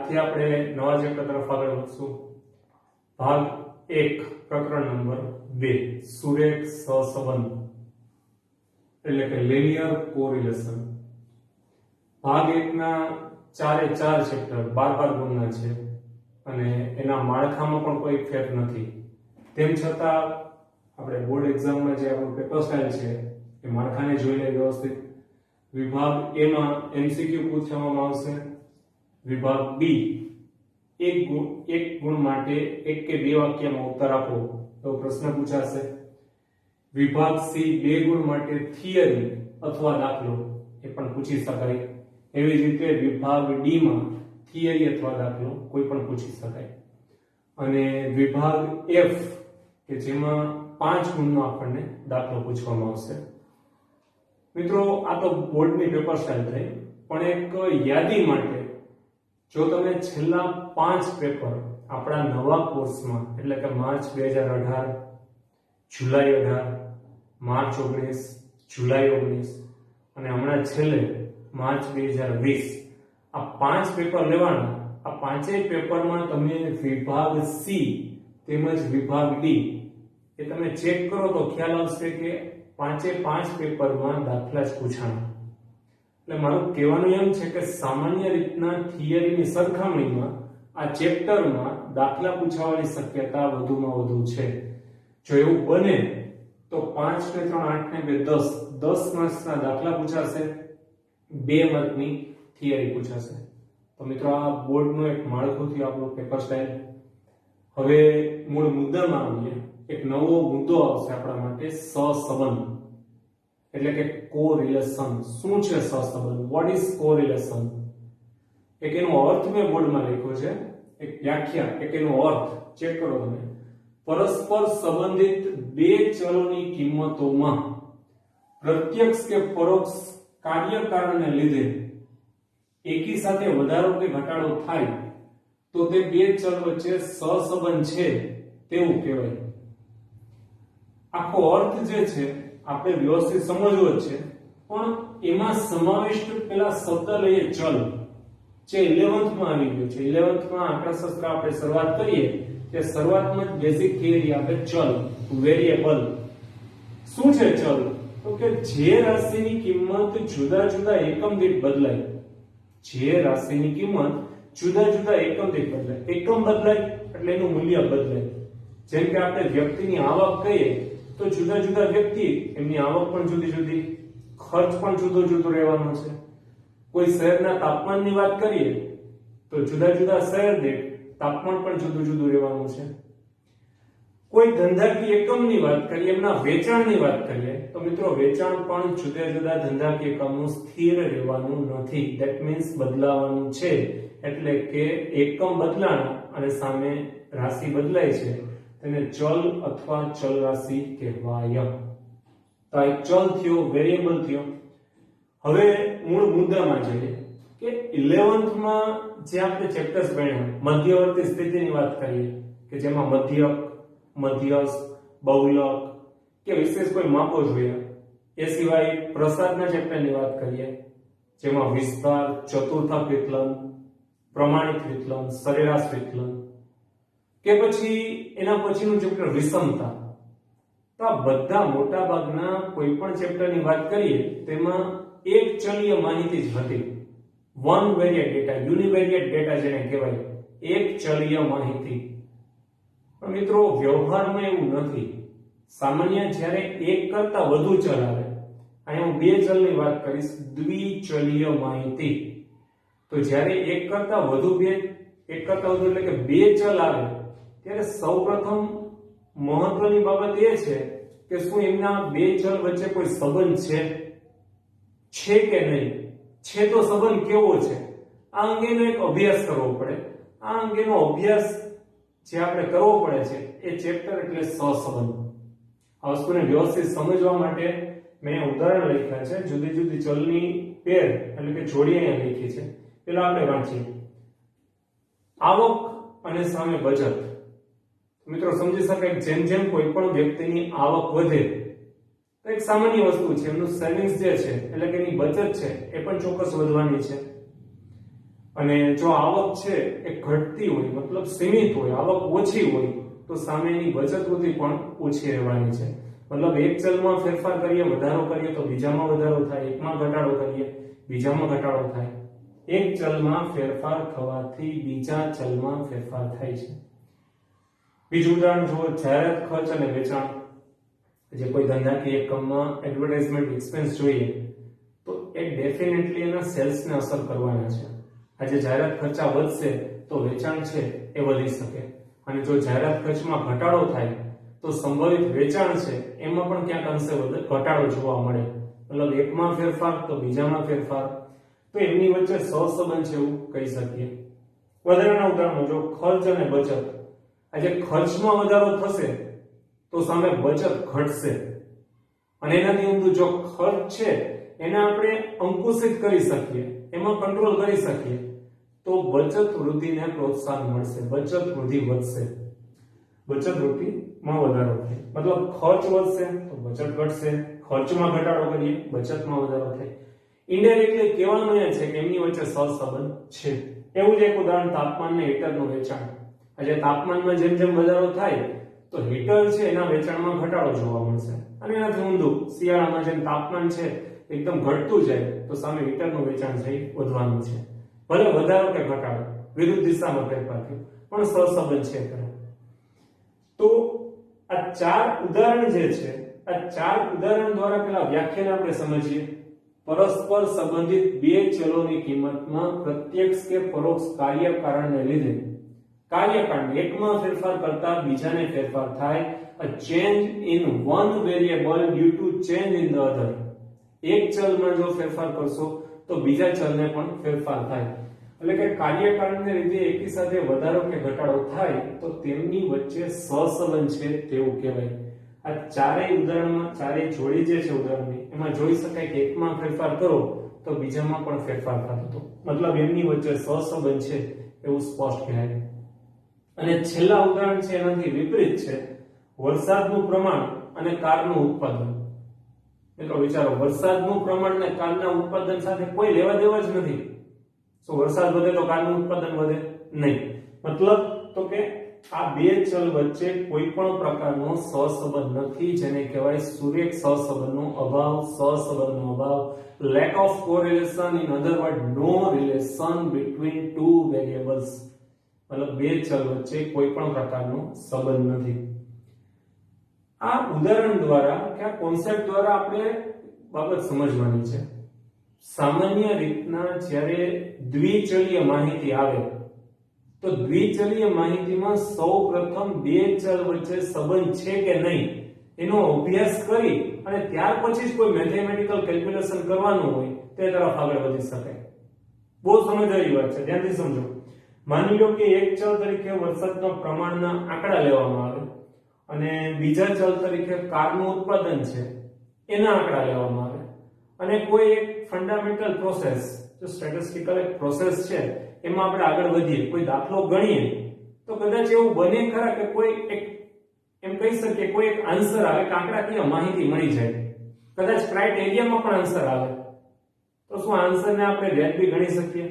આજથી આપણે નવા ચેપ્ટર તરફ આગળ વધશું. ભાગ 1 પ્રકરણ નંબર 2 સુરેખ સહસંબંધ એટલે કે લિનિયર કોરિલેશન. ભાગ 1 ના 4 ચેપ્ટર 12 ગુણના છે અને એના માળખામાં પણ કોઈ ફેર નથી. તેમ છતાં આપણે બોર્ડ એક્ઝામમાં જે આપણું પેપર સ્ટાઇલ છે એ માળખાને જોઈને વ્યવસ્થિત વિભાગ A માં MCQ પૂછવામાં આવશે. વિભાગ B એક ગુણ માટે એક કે બે વાક્યમાં ઉત્તર આપો તો પ્રશ્ન પૂછાશે. વિભાગ C 2 ગુણ માટે થિયરી અથવા દાખલો એ પણ પૂછી શકાય. એવી જ રીતે વિભાગ D માં થિયરી અથવા દાખલો કોઈ પણ પૂછી શકાય. અને વિભાગ F કે જેમાં 5 ગુણનો આપણને દાખલો પૂછવામાં આવશે. મિત્રો આ તો બોર્ડની પેપર સ્ટાઇલ થઈ, પણ એક યાદી માટે જો તમે છેલ્લા 5 પેપર આપણા નવા કોર્સમાં એટલે કે માર્ચ 2018, જુલાઈ 18, માર્ચ 19, જુલાઈ 19 અને હમણાં છેલ્લે માર્ચ 2020 આ 5 પેપર લેવાના. આ પાંચેય પેપરમાં તમે વિભાગ C તેમજ વિભાગ D એ તમે ચેક કરો તો ખ્યાલ આવશે કે 5 પેપરમાં દાખલા જ પૂછાણા. એટલે મારું કહેવાનું એમ છે કે સામાન્ય રીતના થિયરીની સરખામણીમાં આ ચેપ્ટરમાં દાખલા પૂછાવાની શક્યતા વધુમાં વધુ છે. જો એવું બને તો 5 ને 3 8 ને 2 10 માર્ક્સના દાખલા પૂછાશે, 2 માર્કની થિયરી પૂછાશે. તો મિત્રો આ બોર્ડનું એક માળખું થયું આપણું પેપર સ્ટાઇલ. હવે મૂળ મુદ્દામાં આવીએ. એક નવો મુદ્દો આવશે આપણા માટે, સહસંબંધ એટલે કે કોરિલેશન. શું છે સહસંબંધ? What is correlation? એક એનો અર્થ મેં બોર્ડમાં લખ્યો છે, એક વ્યાખ્યા, એક એનો અર્થ ચેક કરો તમે. પરસ્પર સંબંધિત બે ચલોની કિંમતોમાં પ્રત્યક્ષ કે પરોક્ષ કાર્યકારણને લીધે એકી સાથે વધારો કે ઘટાડો થાય તો તે બે ચલ વચ્ચે સહસંબંધ છે તેવું કહેવાય. આખો અર્થ જે છે આપણે વ્યવસ્થિત સમજવો જ છે, પણ એમાં સમાવિષ્ટ પેલા શબ્દ લઈએ ચલ, જે 11th માં આવી ગયો છે. 11th માં આંકડાશાસ્ત્ર આપણે શરૂઆત કરીએ કે શરૂઆતમાં જ બેઝિક થિયરી આપે ચલ, વેરિયેબલ. શું છે ચલ? તો કે જે રાશિની કિંમત જુદા જુદા એકમ દીઠ બદલાય. જે રાશિની કિંમત જુદા જુદા એકમ દીઠ બદલાય. એકમ બદલાય એટલે એનું મૂલ્ય બદલાય. જેમ કે આપણે વ્યક્તિની આવક કહીએ તો જુદા જુદા વ્યક્તિ એમની આવક પણ જુદી જુદી, ખર્ચ પણ જુદો જુદો રહેવાનો છે. કોઈ શહેરના તાપમાનની વાત કરીએ તો જુદા જુદા શહેર દીઠ તાપમાન પણ જુદું જુદું રહેવાનું છે. કોઈ ધંધાકીય એકમની વાત કરીએ, એમના વેચાણની વાત કરીએ તો મિત્રો વેચાણ પણ જુદા જુદા ધંધાકીય એકમનું સ્થિર રહેવાનું નથી. ધેટ મીન્સ બદલાવાનું છે. એટલે કે એકમ બદલાણા અને સામે રાશિ બદલાય છે તેને ચલ અથવા ચલ રાશિ કહેવાય. તો આ એક ચલ થયો, વેરિયેબલ થયો. હવે મૂળ મુદ્દામાં જઈએ કે 11th માં જે આપણે ચેપ્ટર્સ ભણ્યા, મધ્યવર્તી સ્થિતિની વાત કરીએ કે જેમાં મધ્યક, મધ્યસ્થ, બહુલક કે વિશેષ કોઈ માપો જોયા. એ સિવાય પ્રસાદના ચેપ્ટરની વાત કરીએ જેમાં વિસ્તાર, ચતુર્થક વિકલન, પ્રમાણિત વિકલન, સરેરાશ વિકલન કે પછી એના પછીનું ચેપ્ટર વિષમતા. તો આ બધા મોટા ભાગના કોઈ પણ ચેપ્ટરની વાત કરીએ તેમાં એક ચલીય માહિતી જ હતી. વન વેરિયેટ ડેટા, યુનિવેરિયેટ ડેટા જેને કહેવાય, એક ચલીય માહિતી. પણ મિત્રો વ્યવહારમાં એવું નથી. સામાન્ય જ્યારે એક કરતા વધુ ચલ આવે, અહીંયા હું બે ચલની વાત કરીશ, દ્વિચલીય માહિતી. તો જ્યારે એક કરતા વધુ એટલે કે બે ચલ આવે ત્યારે સૌપ્રથમ મહત્વની બાબત એ છે કે શું એમના બે ચલ વચ્ચે કોઈ સંબંધ છે કે નહીં. છે તો સંબંધ કેવો છે આ અંગેનો એક અભ્યાસ કરવો પડે. આ અંગેનો અભ્યાસ જે આપણે કરવો પડે છે એ ચેપ્ટર એટલે સહસંબંધ. આ વસ્તુને વ્યવસ્થિત સમજવા માટે મેં ઉદાહરણ લખ્યા છે. જુદી જુદી ચલની પેર એટલે કે જોડી અહીંયા લખી છે. પેલા આપણે વાંચીએ. આવક અને સામે બચત. મિત્રો સમજી શકાય, જેમ જેમ કોઈ પણ વ્યક્તિની આવક વધે તો એક સામાન્ય વસ્તુ છે એમનું સેવિંગ્સ જે છે એટલે કે એની બચત છે એ પણ ચોક્કસ વધવાની છે. અને જો આવક છે એ ઘટતી હોય, મતલબ સીમિત હોય, આવક ઓછી હોય, તો સામેની બચત વૃદ્ધિ પણ ઓછી રહેવાની છે. મતલબ એક ચલમાં ફેરફાર કરીએ, વધારો કરીએ તો બીજામાં વધારો થાય, એકમાં ઘટાડો કરીએ બીજામાં ઘટાડો થાય. એક ચલમાં ફેરફાર થવાથી બીજા ચલમાં ફેરફાર થાય છે. બીજું ઉદાહરણ જુઓ, જાહેરાત ખર્ચ અને વેચાણ. જે કોઈ ધંધાકીય એકમમાં એડવર્ટાઇઝમેન્ટ એક્સપેન્સ જોઈએ તો એ ડેફિનેટલી એના સેલ્સને અસર કરવાના છે. આજે જાહેરાત ખર્ચા વધશે તો વેચાણ છે એ વધી શકે, અને જો જાહેરાત ખર્ચમાં ઘટાડો થાય તો સંભવિત વેચાણ છે એમાં પણ ક્યાંક અંશે ઘટાડો જોવા મળે. મતલબ એકમાં ફેરફાર તો બીજામાં ફેરફાર, તો એમની વચ્ચે સહસંબંધ છે એવું કહી શકીએ. વધારાના ઉદાહરણો જો, ખર્ચ અને બચત. આજે ખર્ચમાં વધારો થશે તો સામે બચત ઘટશે, અને એનાથી ઊંધું જો ખર્ચ છે એને આપણે અંકુશિત કરી શકીએ, એમાં કંટ્રોલ કરી શકીએ તો બચત વૃદ્ધિને પ્રોત્સાહન મળશે, બચત વૃદ્ધિ વધશે, બચત વૃદ્ધિમાં વધારો થાય. મતલબ ખર્ચ વધશે તો બચત ઘટશે, ખર્ચમાં ઘટાડો કરીએ બચતમાં વધારો થાય. ઇનડાયરેક્ટલી કહેવાનું એ છે કે એમની વચ્ચે સહસંબંધ છે. એવું જ એક ઉદાહરણ, તાપમાન અને હીટરનું વેચાણ. આજે તાપમાનમાં જેમ જેમ વધારો થાય તો હીટર છે એના વેચાણમાં ઘટાડો જોવા મળશે, અને એનાથી ઊંધું શિયાળામાં જેમ તાપમાન છે એકદમ ઘટતું જાય તો સામે હીટરનું વેચાણ છે વધવાનું છે. ભલે વધારો કે ઘટાડો, વિરુદ્ધ દિશામાં ફેરફાર થયો, પણ સહસંબંધ છે ખરા. તો આ ચાર ઉદાહરણ જે છે, આ ચાર ઉદાહરણ દ્વારા પેલા વ્યાખ્યાને આપણે સમજીએ. પરસ્પર સંબંધિત બે ચલોની કિંમતમાં પ્રત્યક્ષ કે પરોક્ષ કાર્યકારણને લીધે કાર્યકારણ એકમાં ફેરફાર કરતા બીજાને ફેરફાર થાય. a change in one variable due to change in the other. એક ચલમાં જો ફેરફાર કરશો તો બીજા ચલને પણ ફેરફાર થાય. એટલે કે કાર્યકારણને લીધે એકી સાથે વધારો કે ઘટાડો થાય તો તેમની વચ્ચે સહસંબંધ છે તેવું કહેવાય. આ ચારેય ઉદાહરણમાં, ચારેય જોડી જે છે ઉદાહરણની, એમાં જોઈ શકાય કે એકમાં ફેરફાર કરો તો બીજામાં પણ ફેરફાર થતો, મતલબ એમની વચ્ચે સહસંબંધ છે એવું સ્પષ્ટ કહેવાય. અને છેલ્લા ઉદાહરણ છે એનાથી વિપરીત છે, વરસાદનું પ્રમાણ અને કારનું ઉત્પાદન. મિત્રો વિચારો, વરસાદનું પ્રમાણ અને કારના ઉત્પાદન સાથે કોઈ લેવા દેવા જ નથી. તો વરસાદ વધે તો કારનું ઉત્પાદન વધે નહીં. મતલબ તો કે આ બે ચલ વચ્ચે કોઈ પણ પ્રકારનો સહસંબંધ નથી, જેને કહેવાય સુરેખ સહસંબંધનો અભાવ, સહસંબંધનો અભાવ, lack of correlation, in other words no relation between two variables. મતલબ બે ચલ વચ્ચે કોઈ પણ પ્રકારનો સંબંધ નથી. આ ઉદાહરણ દ્વારા કે આ કોન્સેપ્ટ દ્વારા આપણે બાબત સમજવાની છે. સામાન્ય રીતના જ્યારે દ્વિચલીય માહિતી આવે તો દ્વિચલીય માહિતીમાં સૌપ્રથમ બે ચલ વચ્ચે સંબંધ છે કે નહીં એનો અભ્યાસ કરી અને ત્યાર પછી જ કોઈ મેથેમેટિકલ કેલ્ક્યુલેશન કરવાનું હોય તે તરફ આગળ વધી શકાય. બહુ સમજવાની વાત છે, ધ્યાનથી સમજો. માની લો કે એક ચલ તરીકે વરસાદના પ્રમાણના આંકડા લેવામાં આવે અને બીજા ચલ તરીકે કારનું ઉત્પાદન છે એના આંકડા લેવામાં આવે, અને કોઈ એક ફંડામેન્ટલ પ્રોસેસ, જો સ્ટેટિસ્ટિકલ એક પ્રોસેસ છે એમાં આપણે આગળ વધીએ, કોઈ દાખલો ગણીએ તો કદાચ એવું બને ખરા કે કોઈ એક એમ કહી શકીએ કોઈ એક આન્સર આવે કે આંકડાકીય માહિતી મળી જાય, કદાચ ક્રાઇટેરિયામાં પણ આન્સર આવે, તો શું આન્સરને આપણે વ્યાજબી ગણી શકીએ?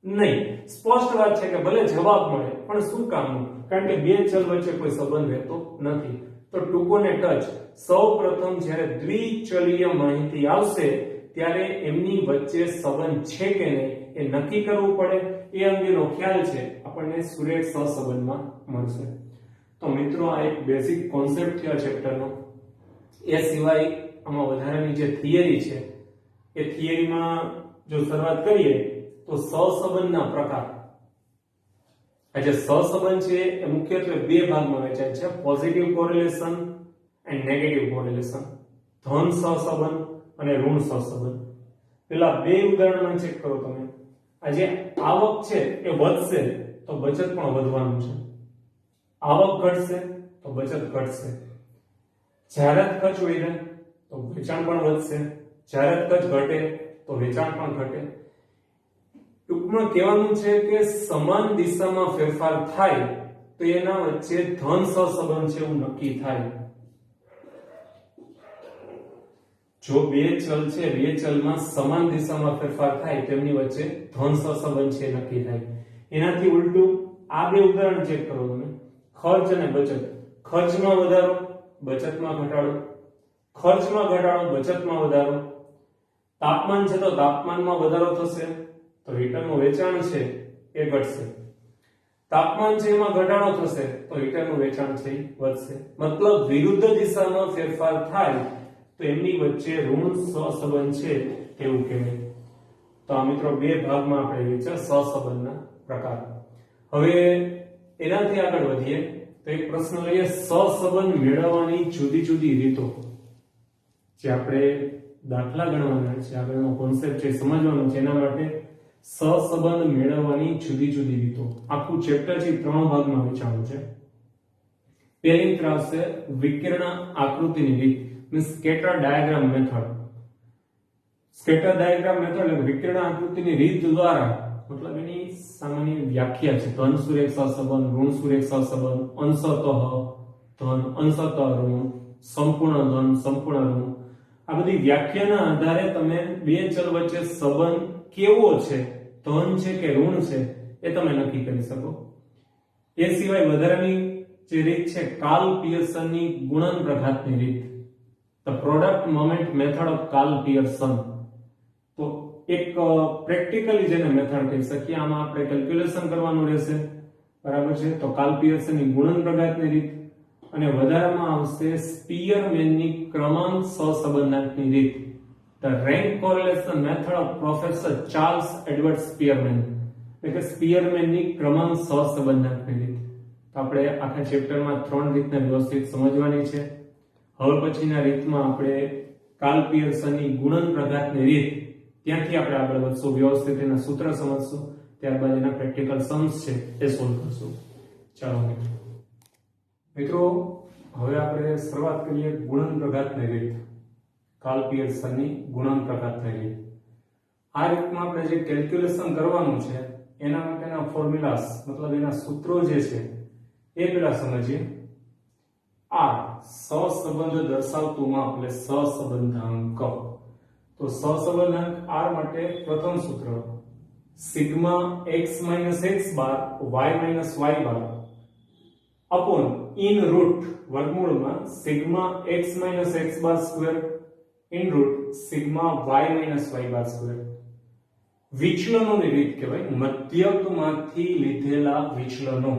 નહીં. સ્પષ્ટ વાત છે કે ભલે જવાબ મળે પણ શું કામનું? કારણ કે બે ચલ વચ્ચે કોઈ સંબંધ રહેતો નથી. તો ટૂંકોને ટચ, સૌપ્રથમ જ્યારે દ્વિચલીય માહિતી આવશે ત્યારે એમની વચ્ચે સંબંધ છે કે નહીં એ નક્કી કરવું પડે. એ અંગેનો ખ્યાલ છે આપણને સુરેખ સહસંબંધમાં મળશે. તો મિત્રો આ એક બેઝિક કોન્સેપ્ટ છે આ ચેપ્ટરનો. એ સિવાય આમાં વધારાની જે થિયરી છે એ થિયરીમાં જો શરૂઆત કરીએ તો સહસંબંધના પ્રકાર. આ જે સહસંબંધ છે એ મુખ્યત્વે બે ભાગમાં વહેંચાય છે, positive correlation and negative correlation. ધન સહસંબંધ અને ઋણ સહસંબંધ. પેલા બે ઉદાહરણમાં ચેક કરો તમે. આજે આવક છે એ વધશે તો બચત પણ વધવાનું છે, આવક ઘટશે તો બચત ઘટશે. જાહેરાત ખર્ચ વધે તો વેચાણ પણ વધશે, જાહેરાત ખર્ચ ઘટે તો વેચાણ પણ ઘટે. ટૂંકમાં કહેવાનું છે કે સમાન દિશામાં ફેરફાર થાય તો એના વચ્ચે ધન સહસંબંધ છે એવું નક્કી થાય. જો બે ચલ છે, બે ચલમાં સમાન દિશામાં ફેરફાર થાય તેમની વચ્ચે ધન સહસંબંધ છે નક્કી થાય. એનાથી ઉલટું આ બે ઉદાહરણ ચેક કરો તમે. ખર્ચ અને બચત. ખર્ચમાં વધારો, બચતમાં ઘટાડો. ખર્ચમાં ઘટાડો, બચતમાં વધારો. તાપમાન છે તો તાપમાનમાં વધારો થશે તો હીટરનું વેચાણ છે એ ઘટશે. તાપમાન છે એમાં ઘટાડો થશે તો હીટરનું વેચાણ છે એ વધશે. મતલબ વિરુદ્ધ દિશામાં ફેરફાર થાય તો એમની વચ્ચે ઋણ સહસંબંધ છે એવું કહેવાય. તો આ મિત્રો બે ભાગમાં આપણે વેચ્યા સહસંબંધના પ્રકાર. હવે એનાથી આગળ વધીએ તો એક પ્રશ્ન લઈએ, સહસંબંધ મેળવવાની જુદી જુદી રીતો. જે આપણે દાખલા ગણવાના છે, આગળનો કોન્સેપ્ટ છે સમજવાનો છે, એના માટે સહસંબંધ મેળવવાની જુદી જુદી રીતો. આખું ચેપ્ટર છે 3 ભાગમાં વહેંચાયું છે. પહેલી રીત આવશે વિકર્ણ આકૃતિની રીત, means scatter diagram method. Scatter diagram method એટલે વિકર્ણ આકૃતિની રીત દ્વારા, મતલબ એની સામાન્ય વ્યાખ્યા છે ધન સુરેખ સહસંબંધ, ઋણ સુરેખ સહસંબંધ, અંશતઃ ધન, અંશતઃ ઋણ, સંપૂર્ણ ધન, સંપૂર્ણ ઋણ. આ બધી વ્યાખ્યાના આધારે તમે બે ચલ વચ્ચે સંબંધ કેવો છે, ધન છે કે ઋણ છે, એ તમે નક્કી કરી શકો. એ સિવાય વધારાની જે રીત છે કાર્લ પિયર્સનની ગુણન પ્રઘાતની રીત, the product moment method of Karl Pearson. તો એક પ્રેક્ટિકલી જેને મેથડ કહી શકીએ. આમાં આપણે કેલ્ક્યુલેશન કરવાનું રહેશે, બરાબર છે. તો કાર્લ પિયર્સનની ગુણન પ્રઘાતની રીત અને વધારામાં આવશે સ્પીયરમેનની ક્રમાંક સહસંબંધાંકની રીત, the rank correlation method of professor Charles Edward Spearman. એટલે કે સ્પીયરમેનની ક્રમાંક સહસંબંધાંકની રીત. તો આપણે આખા ચેપ્ટરમાં 3 રીતને વ્યવસ્થિત સમજવાની છે. હવે પછીના રીતમાં આપણે કાર્લ પિયર્સનની ગુણન પ્રઘાતની રીત, ત્યાંથી આપણે આગળ વધશું, વ્યવસ્થિત એના સૂત્ર સમજશું, ત્યારબાદ એના પ્રેક્ટિકલ સમ્સ છે એ સોલ્વ કરશું. ચાલો મિત્રો, હવે આપણે શરૂઆત કરીએ ગુણન પ્રઘાતની રીત, કાર્લ પિયર્સનની ગુણન પ્રઘાતની રીત. આ રીતમાં આપણે જે કેલ્ક્યુલેશન કરવાનું છે એના માટેના ફોર્મ્યુલાસ, મતલબ એના સૂત્રો જે છે એ પહેલા સમજીએ. આ સહસંબંધ દર્શાવતું માપ એટલે સહસંબંધાંક. તો સહસંબંધાંક r માટે પ્રથમ સૂત્ર sigma x - x bar y - y bar upon in root વર્ગમૂળમાં sigma x - x bar square in root sigma y - y bar square. વિચલનોની રીત કહેવાય, મધ્યકમાંથી લીધેલા વિચલનો.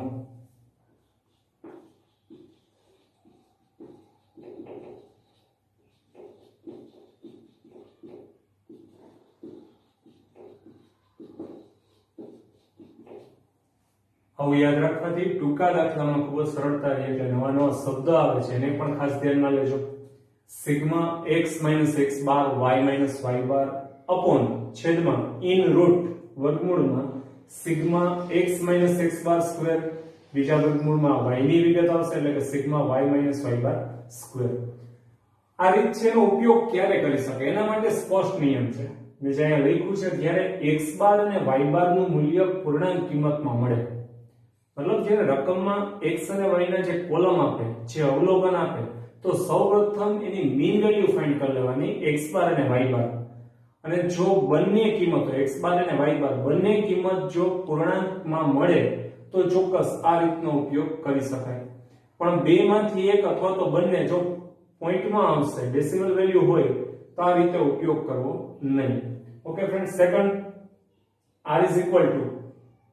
આવું યાદ રાખવાથી ટૂંકા દાખલામાં ખૂબ જ સરળતા રહે. એટલે નવા નવા શબ્દ આવે છે એને પણ ખાસ ધ્યાનમાં લેજો. Sigma x - x bar y - y bar upon છેદમાં ઇન રૂટ વર્ગમૂળમાં sigma x - x bar square, બીજા વર્ગમૂળમાં y ની વિગત આવશે એટલે કે sigma y - y bar square. આ રીત છે એનો ઉપયોગ ક્યારે કરી શકાય એના માટે સ્પષ્ટ નિયમ છે. મેં જે અહીંયા લખ્યું છે, જ્યારે x બાર અને y બાર નું મૂલ્ય પૂર્ણાંક કિંમતમાં મળે, મતલબ જ્યારે રકમમાં x અને y ના જે કોલમ આપે, જે અવલોકન આપે, તો સૌપ્રથમ એની મીન વેલ્યુ ફાઇન્ડ કરી લેવાની x બાર અને y બાર. અને જો બંને કિંમતો x બાર અને y બાર બંને કિંમત જો પૂર્ણાંકમાં મળે તો ચોક્કસ આ રીતનો ઉપયોગ કરી શકાય. પણ બે માંથી એક અથવા તો બંને જો પોઈન્ટમાં આવશે, ડેસિમલ વેલ્યુ હોય, તો આ રીતે ઉપયોગ કરવો નહીં. Okay friend, second r is equal to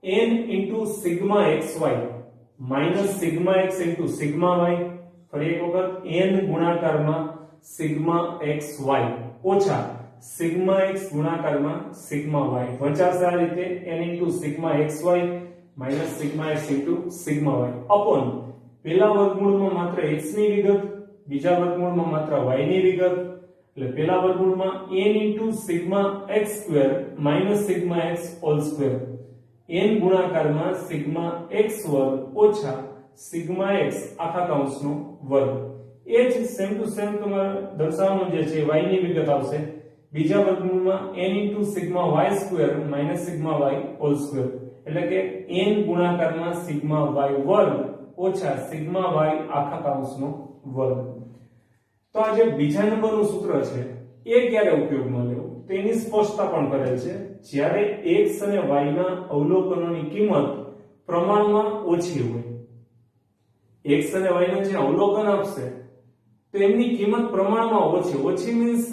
n into sigma xy minus sigma x into sigma y. ફરી એક વખત n ગુણાકારમાં sigma xy ઓછા sigma x ગુણાકારમાં sigma y. વચાશે આ રીતે n into sigma xy minus sigma x into sigma y upon પહેલા વર્ગમૂળમાં માત્ર x ની વિગત, બીજા વર્ગમૂળમાં માત્ર y ની વિગત. એટલે પહેલા વર્ગમૂળમાં n into sigma x square minus sigma x whole square, n ગુણાકારમાં સિગ્મા x વર્ગ ઓછા સિગ્મા x આખા કૌંસનો વર્ગ. એ જ સેમ ટુ સેમ તમારે દર્શાવવાનું જે છે y ની વિગત આવશે, બીજા વર્ગમૂળમાં n into sigma y square minus sigma y whole square, એટલે કે n ગુણાકારમાં સિગ્મા y વર્ગ ઓછા સિગ્મા y આખા કૌંસનો વર્ગ. તો આ જે બીજા નંબરનું સૂત્ર છે એ ક્યારે ઉપયોગમાં લેવું તો એની સ્પષ્ટતા પણ કરેલ છે જ્યારે x અને y ના અવલોકનોની કિંમત પ્રમાણમાં ઓછી હોય x અને y નું જે અવલોકન આપશે તો એમની કિંમત પ્રમાણમાં ઓછી મીન્સ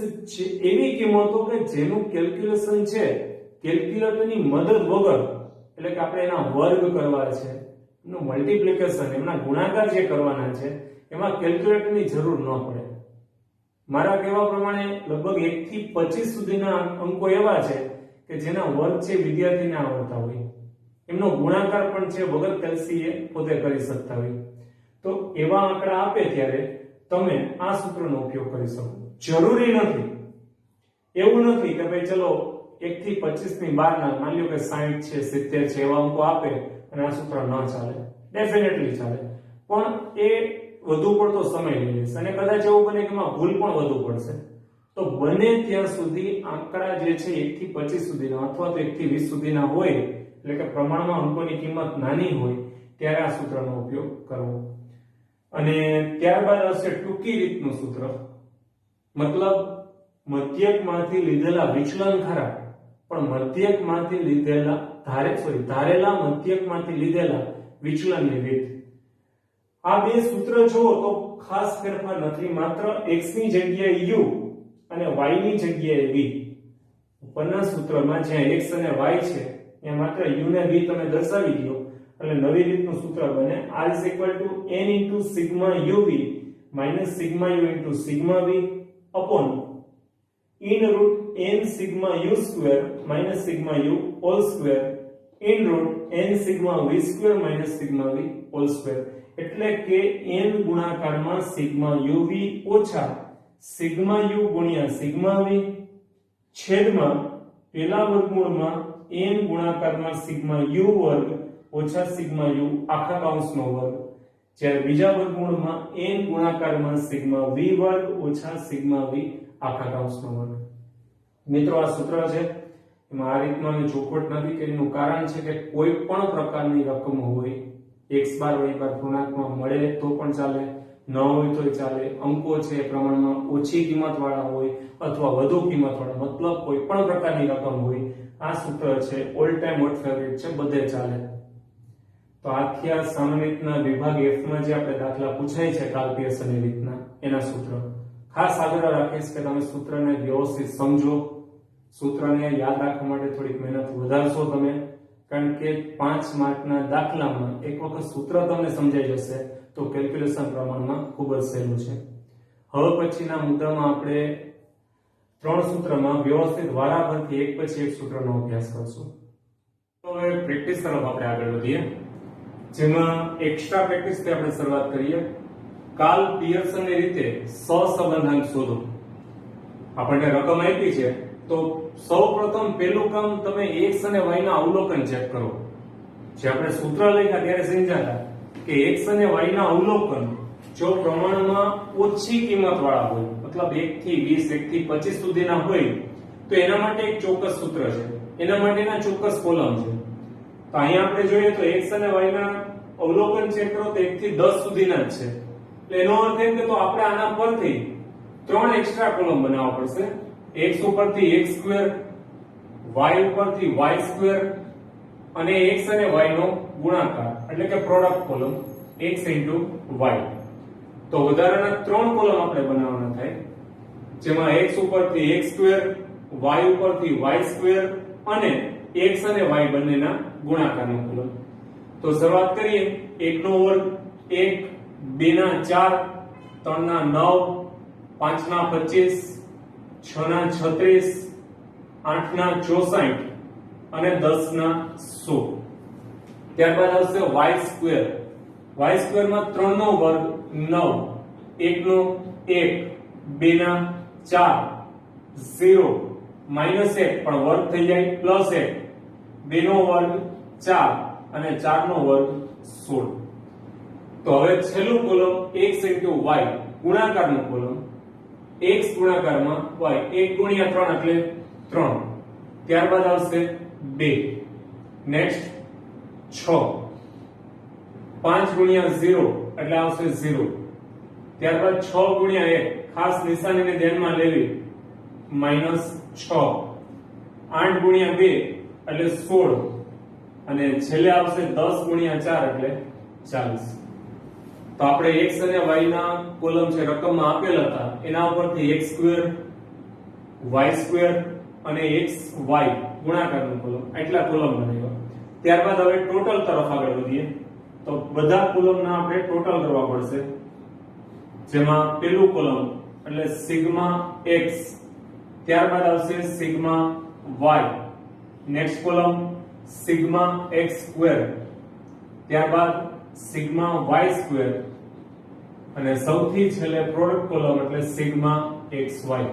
એવી કિંમતો કે જેનું કેલ્ક્યુલેશન છે કેલ્ક્યુલેટરની મદદ વગર એટલે કે આપણે એના વર્ગ કરવા છે એનું મલ્ટીપ્લિકેશન એમના ગુણાકાર જે કરવાના છે એમાં કેલ્ક્યુલેટરની જરૂર ન પડે મારા કહેવા પ્રમાણે લગભગ 1 થી 25 સુધીના અંકો એવા છે કે જેના વર્ગ છે વિદ્યાર્થીને આવડતા હોય એમનો ગુણાકાર પણ છે વગર કેલ્સીએ પોતે કરી શકતા હોય તો એવા આંકડા આપે ત્યારે તમે આ સૂત્રનો ઉપયોગ કરી શકો જરૂરી નથી એવું નથી કે ભાઈ ચલો 1 થી 25 ની બહારના માની લો કે 60 છે 70 છે એવા અંકો આપે અને આ સૂત્ર ન ચાલે ડેફિનેટલી ચાલે પણ એ વધુ પડતો સમય લઈ લેશે અને કદાચ એવું બને કે એમાં ભૂલ પણ વધુ પડશે તો બને ત્યાં સુધી આંકડા જે છે 1 થી 25 સુધીના અથવા તો 1 થી 20 સુધીના હોય એટલે કે પ્રમાણમાં અંકોની કિંમત નાની હોય ત્યારે આ સૂત્રનો ઉપયોગ કરવો અને ત્યારબાદ આવશે ટૂંકી રીતનું સૂત્ર મતલબ મધ્યકમાંથી લીધેલા વિચલન ખરા પણ મધ્યકમાંથી લીધેલા ધારેલા મધ્યકમાંથી લીધેલા વિચલનની રીત આ બે સૂત્ર જુઓ તો ખાસ ફેરફાર નથી માત્ર x ની જગ્યાએ u અને y ની જગ્યાએ v ઉપરના સૂત્રમાં જ્યાં x અને y છે ત્યાં માત્ર u ને v તમે દર્શાવી દો એટલે નવી રીતનું સૂત્ર બને r n sigma uv sigma u sigma v upon in root n sigma u square sigma u all square in root n sigma v square sigma v all square એટલે કે n ગુણાકારમાં સિગ્મા uv ઓછા sigma u ગુણ્યા sigma v છેદમાં પેલા વર્ગમૂળમાં n ગુણાકારમાં sigma u વર્ગ ઓછા સિગ્મા u આખા કૌંસનો વર્ગ જ્યારે બીજા વર્ગમૂળમાં n ગુણાકારમાં સિગ્મા v વર્ગ ઓછા સિગ્મા v આખા કૌંસનો વર્ગ મિત્રો આ સૂત્ર છે એમાં આ રીતમાં મેં ચોખવટ નથી કે એનું કારણ છે કે કોઈ પણ પ્રકારની રકમ હોય x બાર y બાર પૂર્ણાંકમાં મળે તો પણ ચાલે ન હોય તોય ચાલે અંકો છે એ પ્રમાણમાં ઓછી કિંમત વાળા હોય અથવા વધુ કિંમત વાળા મતલબ કોઈ પણ પ્રકારની રકમ હોય આ સૂત્ર છે ઓલ ટાઈમ વોટ ફેવરિટ છે બધે ચાલે તો આથી આ સામાન્ય રીતના વિભાગ F માં જે આપણે દાખલા પૂછાય છે કાલ પિયર્સનની રીતના એના સૂત્ર ખાસ આગ્રહ રાખીશ કે તમે સૂત્રને વ્યવસ્થિત સમજો સૂત્રને યાદ રાખવા માટે થોડીક મહેનત વધારશો તમે કારણ કે 5 માર્કના દાખલામાં એક વખત સૂત્ર તમને સમજાઈ જશે તો કેલ્ક્યુલેશન પ્રમાણમાં ખૂબ જ સહેલું છે હવે પછીના મુદ્દામાં આપણે 3 સૂત્રમાં વ્યવસ્થિત વારાફરતી એક પછી એક સૂત્રનો અભ્યાસ કરશું તો હવે પ્રેક્ટિસ તરફ આપણે આગળ વધીએ જેમાં એક્સ્ટ્રા પ્રેક્ટિસથી આપણે શરૂઆત કરીએ કાલ પિયર્સનની રીતે સહસંબંધાંક શોધો આપણને રકમ આપી છે તો સૌપ્રથમ પહેલું કામ તમે x અને y ના અવલોકન ચેક કરો જે આપણે સૂત્ર લખ્યા ત્યારે સમજાતા કે x અને y ના અવલોકન જો પ્રમાણમાં ઓછી કિંમત વાળા હોય મતલબ 1 થી 20 1 થી 25 સુધીના હોય તો એના માટે એક ચોક્કસ સૂત્ર છે એના માટેના ચોક્કસ કોલમ છે તો અહીંયા આપણે જોઈએ તો x અને y ના અવલોકન ચેક કરો તો 1 થી 10 સુધીના જ છે એટલે એનો અર્થ એમ કે તો આપણે આના પરથી 3 એક્સ્ટ્રા કોલમ બનાવવા પડશે x ઉપરથી x સ્ક્વેર y ઉપરથી y સ્ક્વેર અને x અને y નો ગુણાકાર એટલે કે પ્રોડક્ટ કોલમ x y તો વધારાના 3 કોલમ આપણે બનાવવાના થાય જેમાં x ઉપરથી x સ્ક્વેર y ઉપરથી y સ્ક્વેર અને x અને y બંનેના ગુણાકારનો કોલમ તો શરૂઆત કરીએ 1 નો વર્ગ 1 2 ના 4 3 ના 9 5 ના 25 6 ના 36 8 ના 64 અને 10 ના 100 ત્યારબાદ આવશે y સ્ક્વેર માં 3 નો વર્ગ 9 1 નો 1 2 ના 4 0 -1 પણ વર્ગ થઈ જાય +1 2 નો વર્ગ 4 અને 4 નો વર્ગ 16 તો હવે છેલ્લું કોલમ x y ગુણાકારનો કોલમ x ગુણાકારમાં y 1 ગુણ્યા 3 એટલે 3 ત્યારબાદ આવશે 2 નેક્સ્ટ 6 5 ગુણ્યા 0 એટલે આવશે 0 ત્યારબાદ 6 ગુણ્યા 1 ખાસ નિશાનીને ધ્યાનમાં લેવી માઇનસ 6, 8 ગુણ્યા 2 એટલે 16 અને છેલ્લે આવશે 10 ગુણ્યા 4 એટલે 40. તો આપણે x અને y ના કોલમ છે રકમમાં આપેલ હતા એના ઉપરથી x સ્ક્વેર y સ્ક્વેર અને xy ગુણાકારનો કોલમ એટલા કોલમ બનાવ્યા. ત્યારબાદ હવે ટોટલ તરફ આગળ વધીએ તો બધા કોલમના આપણે ટોટલ કરવા પડશે. જેમાં પેલું કોલમ એટલે સિગ્મા x, ત્યારબાદ આવશે sigma y, next column sigma x square, ત્યારબાદ સિગ્મા y સ્ક્વેર અને સૌથી છેલ્લે પ્રોડક્ટ કોલમ એટલે સિગ્મા xy.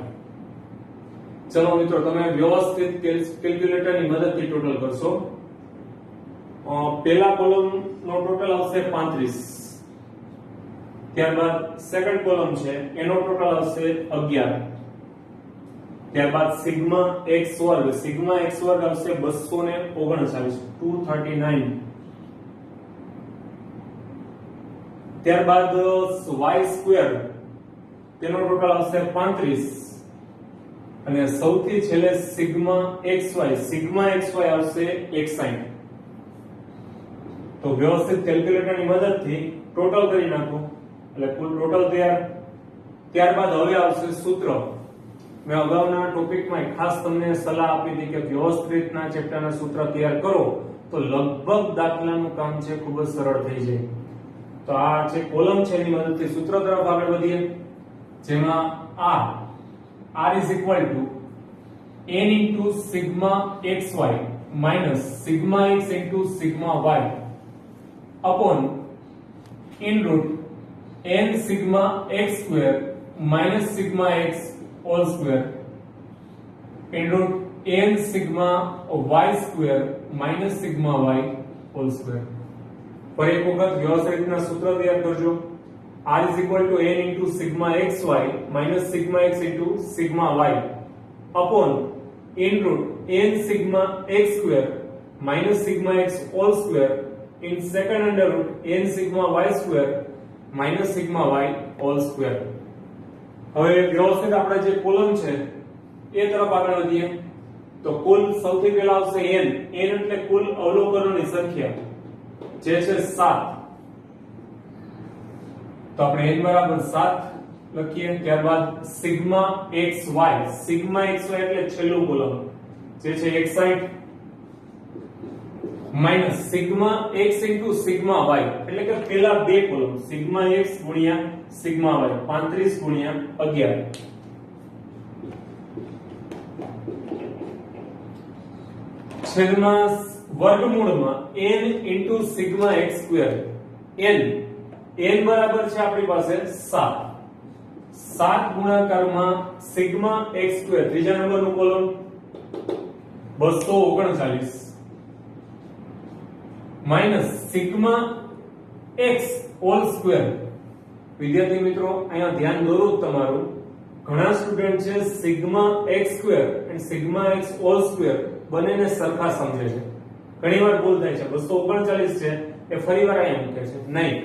ચલો મિત્રો તમે વ્યવસ્થિત કેલ્ક્યુલેટરની મદદથી ટોટલ કરશો. પહેલા કોલમ નો ટોટલ આવશે 35, ત્યારબાદ સેકન્ડ કોલમ છે એનો ટોટલ આવશે 11, ત્યારબાદ સિગ્મા x વર્ગ આવશે 239, 239, ત્યારબાદ y સ્ક્વેર તેનો ટોટલ આવશે 35 અને સૌથી છેલ્લે સિગ્મા xy આવશે 61. તો વ્યવસ્થિત કેલ્ક્યુલેટરની મદદથી ટોટલ કરી નાખો એટલે કુલ ટોટલ તૈયાર. ત્યારબાદ હવે આવશે સૂત્ર. મેં અગાઉના ટોપિકમાં ખાસ તમને સલાહ આપી હતી કે વ્યવસ્થિત રીતના ચેપ્ટરના સૂત્ર તૈયાર કરો તો લગભગ દાખલાનું કામ છે ખૂબ જ સરળ થઈ જાય. તો આ જે કોલમ છે એની મદદથી સૂત્ર તરફ આગળ વધીએ. જેમાં r is equal to n into sigma xy minus sigma x into sigma y upon in root n sigma x square minus sigma x whole square in root n sigma y square minus sigma y whole square. ફરી એક વખત વ્યવસ્થિત રીતના સૂત્ર તૈયાર કરજો. r is equal to n into sigma xy minus sigma x into sigma y upon in root n sigma x square minus sigma x whole square in second under root n sigma y square minus sigma y whole square. હવે વ્યવસ્થિત આપણે જે column છે એ તરફ આગળ વધીએ તો કુલ સૌથી પહેલા આવશે n એટલે કુલ અવલોકનોની સંખ્યા જે છે 7. તો આપણે n બરાબર 7 લખીએ. ત્યારબાદ સિગ્મા xy એટલે છેલ્લું કોલમ જે છે 61 minus sigma x into sigma y એટલે કે પહેલા બે કોલમ સિગ્મા x ગુણ્યા સિગ્મા y 35 ગુણ્યા 11 છેદમાં વર્ગમૂળમાં n into sigma x square. n બરાબર છે આપણી પાસે 7 ગુણાકારમાં સિગ્મા x સ્ક્વેર ત્રીજા નંબરનું column 239 minus sigma x whole square. વિદ્યાર્થી મિત્રો અહીંયા ધ્યાન દોરું તમારું ઘણા સ્ટુડન્ટ છે સિગ્મા x સ્ક્વેર અને સિગ્મા x હોલ સ્ક્વેર બંનેને સરખા સમજે છે. ઘણીવાર ભૂલ થાય છે. 239 છે એ ફરીવાર અહીંયા મૂકે છે. નહીં,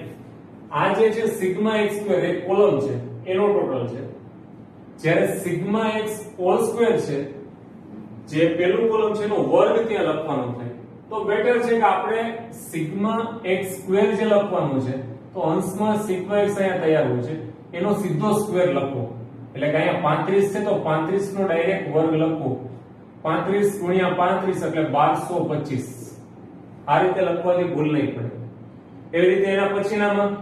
આ જે છે સિગ્મા x સ્ક્વેર એક કોલમ છે એનો ટોટલ છે, જ્યારે સિગ્મા x હોલ સ્ક્વેર છે જે પેલું કોલમ છે એનો વર્ગ ત્યાં લખવાનો થાય. તો બેટર છે કે આપણે સિગ્મા x સ્ક્વેર જે લખવાનું છે તો અંશમાં સિગ્મા x અહીંયા તૈયાર હોય છે એનો સીધો સ્ક્વેર લખો. એટલે કે અહીંયા 35 છે તો 35 નો ડાયરેક્ટ વર્ગ લખો. 35 ગુણ્યા 35 એટલે 1225. આ રીતે લખવાથી ભૂલ નહીં પડે. એવી રીતે એના પછીનામાં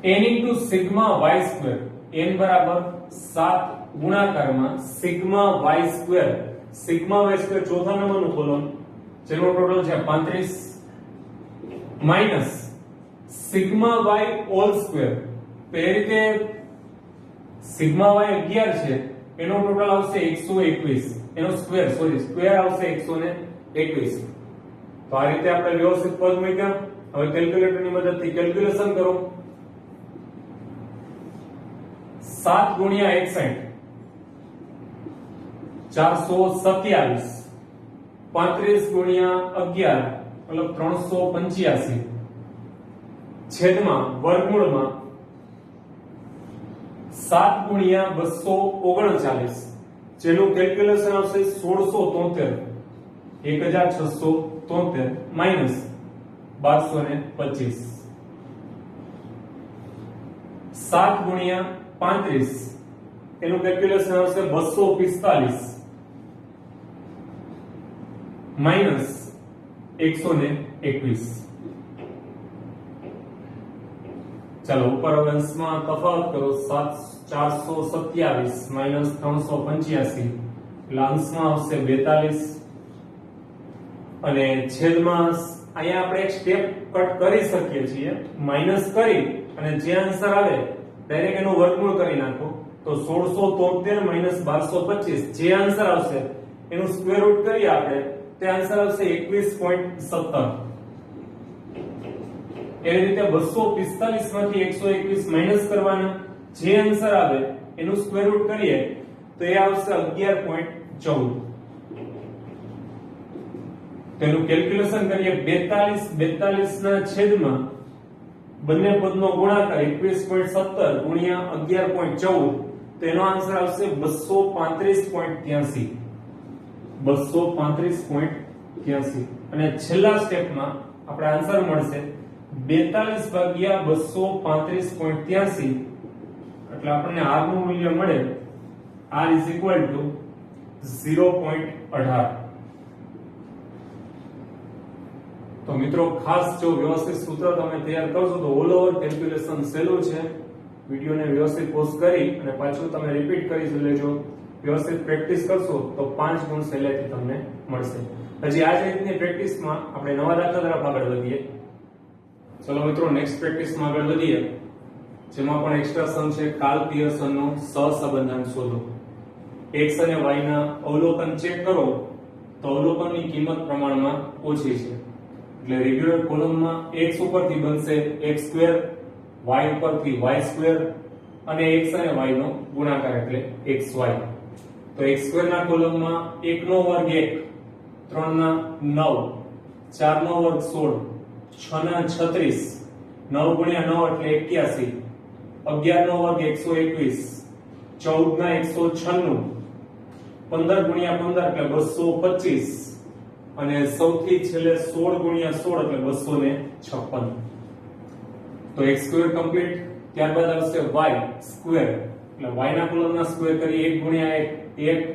n into sigma y square n બરાબર 7 ગુણાકારમાં સિગ્મા y સ્ક્વેર ચોથા નંબરનું કોલમ જેનો ટોટલ છે 35 minus sigma y whole square. તો એ રીતે સિગ્મા y 11 છે એનો ટોટલ આવશે 121, એનો સ્ક્વેર આવશે 121. તો આ રીતે આપણે વ્યવસ્થિત પદ મૂક્યા. હવે કેલ્ક્યુલેટરની મદદથી કેલ્ક્યુલેશન કરો. 7 ગુણ્યા 61 427, 35 ગુણ્યા 11 મતલબ 385 છેદમાં વર્ગમૂળમાં 7 7 ગુણ્યા 239 જેનું કેલ્ક્યુલેશન આવશે 1673 1673 માઈનસ 1225 7 ગુણ્યા 35 એનું કેલ્ક્યુલેશન આવશે 245 માઈનસ 121 ચાલો ઉપર અંશમાં તફાવત કરો 427 માઈનસ 385 એટલે અંશમાં આવશે 42 અને છેદમાં અહીંયા આપણે એક સ્ટેપ કટ કરી શકીએ છીએ માઈનસ કરી અને જે આન્સર આવે ડાયરેક્ટ એનું વર્ગમૂળ કરી નાખો તો 1673 માઈનસ 1225 જે આન્સર આવશે એનું સ્ક્વેર રૂટ કરીએ આપણે તે આન્સર આવશે 21.17 એ રીતે 245 માંથી 121 માઈનસ કરવાના જે આન્સર આવે એનું સ્ક્વેર રૂટ કરીએ તો એ આવશે 11.14 તેનું કેલ્ક્યુલેશન કરીએ 42 ના છેદમાં બંને પદનો ગુણાકાર 21.17 ગુણ્યા 11.14 તો એનો આન્સર આવશે 235.83 235.83 અને છેલ્લા સ્ટેપમાં આપણે આન્સર મળશે 42 ભાગ્યા 235.83 એટલે આપણને r નું મૂલ્ય મળે r = 0.18 તો મિત્રો ખાસ જો વ્યવસ્થિત સૂત્ર તમે તૈયાર કરશો તો ઓલ ઓવર કેલ્ક્યુલેશન સહેલું છે વિડિયોને વ્યવસ્થિત પોઝ કરી અને પાછું તમે રિપીટ કરી લેજો વ્યવસ્થિત પ્રેક્ટિસ કરશો તો 5 ગુણ સહેલાઈથી તમને મળશે હજી આ જ રીતની પ્રેક્ટિસમાં આપણે નવા દાખલા તરફ આગળ વધીએ ચલો મિત્રો નેક્સ્ટ પ્રેક્ટિસમાં આગળ વધીએ જેમાં પણ એક્સ્ટ્રા સમ છે કાર્લ પિયર્સનનો સહસંબંધાંક શોધો x અને y ના અવલોકન ચેક કરો તો અવલોકનની કિંમત પ્રમાણમાં ઓછી છે એટલે રેગ્યુલર કોલમમાં x ઉપરથી બનશે x2 y ઉપરથી y2 અને x અને y નો ગુણાકાર એટલે xy તો x2 ના કોલમમાં 1 નો વર્ગ 1 3 ના 9 4 નો વર્ગ 16 6 ના 36 9 ગુણ્યા 9 એટલે 81 11 નો વર્ગ 121 14 ના 196 15 ગુણ્યા 15 એટલે 225 અને સૌથી છેલ્લે 16 ગુણ્યા 16 એટલે 256 તો x2 કમ્પ્લીટ ત્યારબાદ આવશે y2 એટલે y ના કોલમના સ્ક્વેર કરી 1 ગુણ્યા 1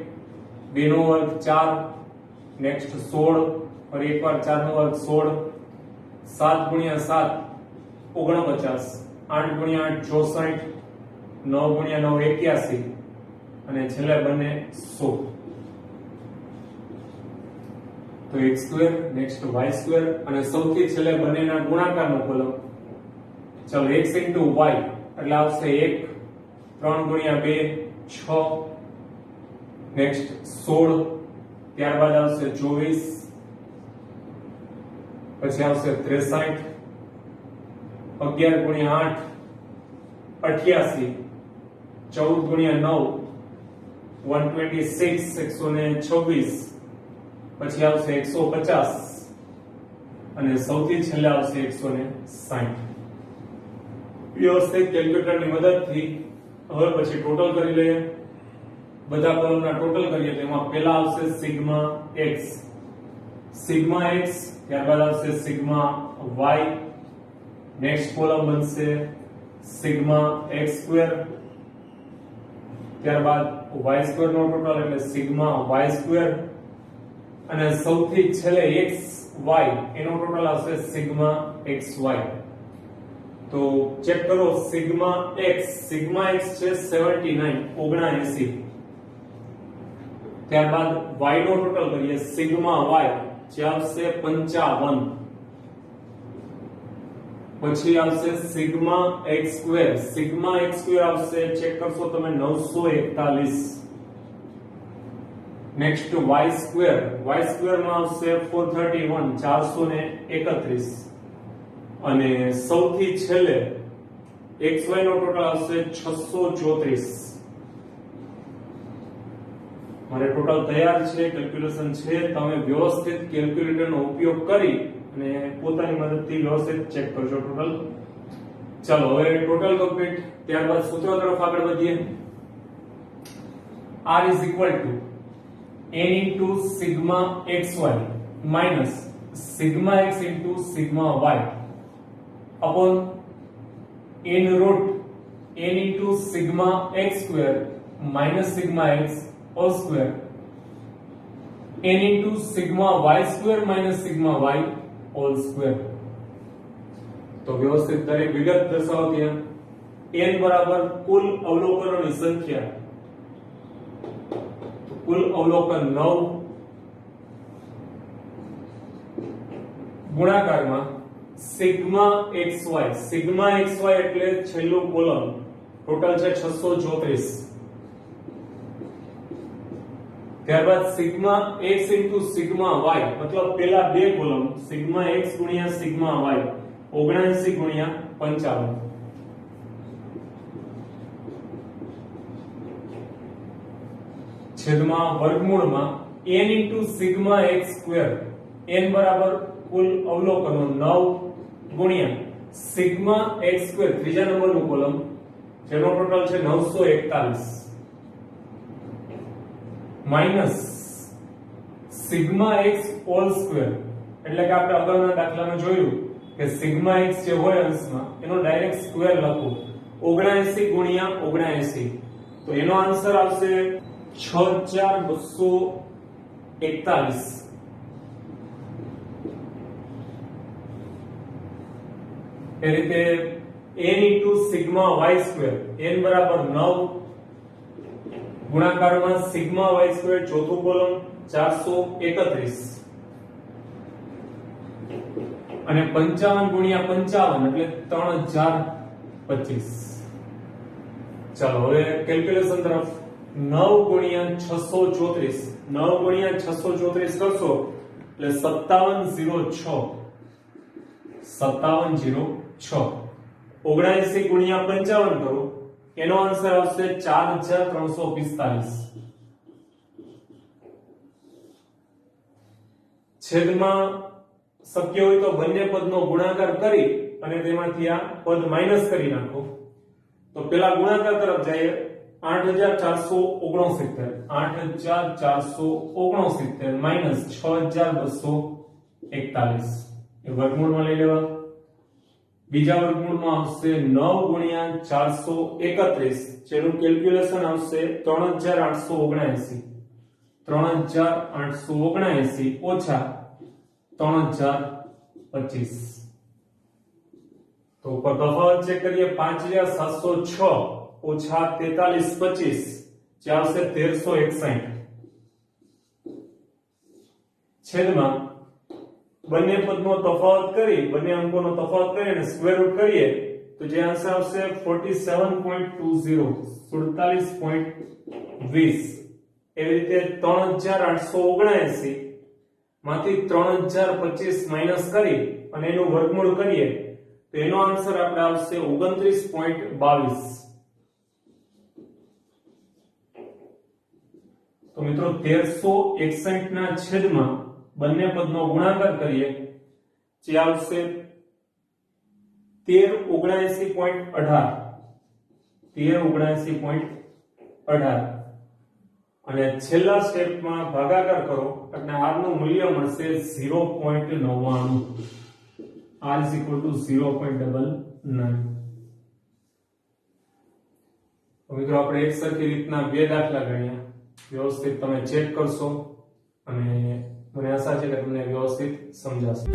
2 નો વર્ગ 4 નેક્સ્ટ 16 और एक बार 4 નો વર્ગ 16 7 ગુણ્યા 7 49 8 ગુણ્યા 8 64 9 ગુણ્યા 9 81 અને છેલ્લે બંને 100 તો x2 નેક્સ્ટ y2 અને સૌથી છેલ્લે બંનેના ગુણાકારનો કોલમ ચલો x * y એટલે આવશે 1 3 ગુણ્યા 2 6 નેક્સ્ટ 16 ત્યારબાદ આવશે 24 પછી આવશે 63 11 ગુણ્યા 8 88 14 ગુણ્યા 9 126 126 પછી આવશે 150 અને સૌથી છેલ્લે આવશે 160 વ્યવસ્થિત કેલ્ક્યુલેટરની મદદથી હવે પછી ટોટલ કરી લઈએ બધા કોલમના ટોટલ કરીએ તો એમાં પહેલા આવશે સિગ્મા x ત્યારબાદ આવશે સિગ્મા y નેક્સ્ટ કોલમ બનશે સિગ્મા x2 ત્યારબાદ y2 નો ટોટલ એટલે સિગ્મા y2 અને સૌથી છેલ્લે xy એનો ટોટલ આવશે સિગ્મા xy તો ચેક કરો સિગ્મા x છે 79 ત્યારબાદ y નો ટોટલ કરીએ સિગ્મા y જે આવશે 55 પછી આવશે સિગ્મા x2 આવશે ચેક કરશો તમે 941 નેક્સ્ટ y2 માં આવશે 431 431 અને સૌથી છેલ્લે xy નો ટોટલ આવશે 634 મારે ટોટલ તૈયાર છે કેલ્ક્યુલેશન છે તમે વ્યવસ્થિત કેલ્ક્યુલેટરનો ઉપયોગ કરી અને પોતાની મદદથી વ્યવસ્થિત ચેક કરજો ટોટલ चलो હવે ટોટલ કમ્પ્લીટ ત્યારબાદ સૂત્ર તરફ આગળ વધીએ r is equal to n into sigma xy minus sigma x into sigma y upon n root n into sigma x square minus sigma x whole square n into sigma y square minus sigma y whole square. तो व्यवस्थित दरेक विगत दर्शाવો ત્યાં n बराबर कुल अवलोकनों संख्या तो कुल अवलोकन 9 गुणाकार में सिग्मा xy એટલે છેલ્લું કોલમ ટોટલ છે 634 ત્યારબાદ sigma x into sigma y मतलब પેલા બે કોલમ સિગ્મા x ગુણ્યા સિગ્મા y 79 ગુણ્યા 55 છેદમાં વર્ગમૂળમાં n into sigma x square n બરાબર કુલ અવલોકનો 9 ગુણ્યા સિગ્મા x સ્ક્વેર ત્રીજા નંબરનું કોલમ જેનો ટોટલ છે 941 minus sigma x whole square એટલે કે આપણે અગાઉના દાખલામાં જોયું કે સિગ્મા x જે હોય અંશમાં એનો ડાયરેક્ટ સ્ક્વેર લખો 79 ગુણ્યા 79 તો એનો આન્સર આવશે 6241 એ રીતે n into sigma y square n બરાબર 9 ગુણાકારમાં સિગ્મા y square ચોથું કોલમ 431 અને 55 ગુણ્યા 55 એટલે 3025. ચાલો હવે કેલ્ક્યુલેશન તરફ 9 ગુણ્યા 634 9 ગુણ્યા 634 કરશો એટલે 5706 79 ગુણ્યા 55 કરો એનો આન્સર આવશે 4345 છેદમાં શક્ય હોય તો બંને પદનો ગુણાકાર કરી અને તેમાંથી આ પદ માઈનસ કરી નાખો તો પેલા ગુણાકાર તરફ જઈએ 8469 માઈનસ 6241 એ વર્ગમૂળમાં લઈ લેવા બીજા વર્ગમૂળમાં આવશે 9 ગુણ્યા 431 જેનું કેલ્ક્યુલેશન આવશે 3879 ઓછા 3025 તો ઉપર તફાવત ચેક કરીએ 5706 ઓછા 4325 જે આવશે 1361 છેદમાં બંને પદનો તફાવત કરી બંને અંકોનો તફાવત કરી અને સ્ક્વેર રૂટ કરીએ તો જે આન્સર આવશે 47.20 47.20 એવી રીતે 3879 માંથી 3025 માઈનસ કરી અને એનું વર્ગમૂળ કરીએ તો એનો આન્સર આપણે આવશે 29.22. તો મિત્રો 1361 ના છેદમાં બંને પદનો ગુણાકાર કરીએ જે આવશે 1379.18 અને છેલ્લા સ્ટેપમાં ભાગાકાર કરો એટલે r નું મૂલ્ય મળશે 0.99 r is equal to 0.99. તો મિત્રો આપણે એક સરખી રીતના બે દાખલા ગણ્યા વ્યવસ્થિત તમે ચેક કરશો અને મને આશા છે કે તમને વ્યવસ્થિત સમજાશે.